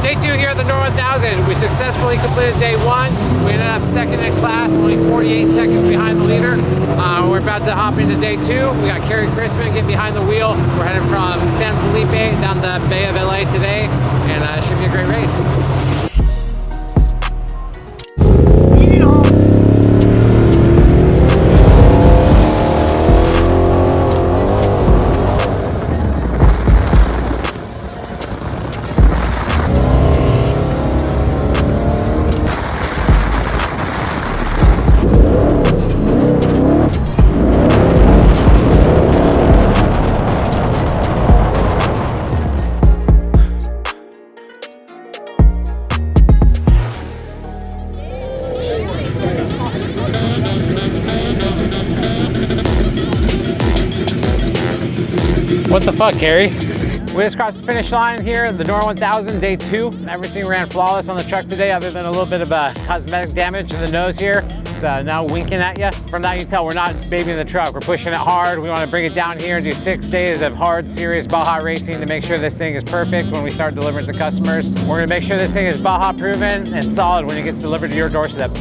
Day 2 here at the Norra 1000. We successfully completed day 1. We ended up second in class, only 48 seconds behind the leader. We're about to hop into day 2. We got Carrie Crispin getting behind the wheel. We're headed from San Felipe down the Bay of LA today, and it should be a great race. What the fuck, Carrie? We just crossed the finish line here at the Norra 1000, day 2. Everything ran flawless on the truck today, other than a little bit of cosmetic damage in the nose here. It's now winking at you. From that, you can tell we're not babying the truck. We're pushing it hard. We want to bring it down here and do 6 days of hard, serious Baja racing to make sure this thing is perfect when we start delivering to customers. We're going to make sure this thing is Baja proven and solid when it gets delivered to your doorstep.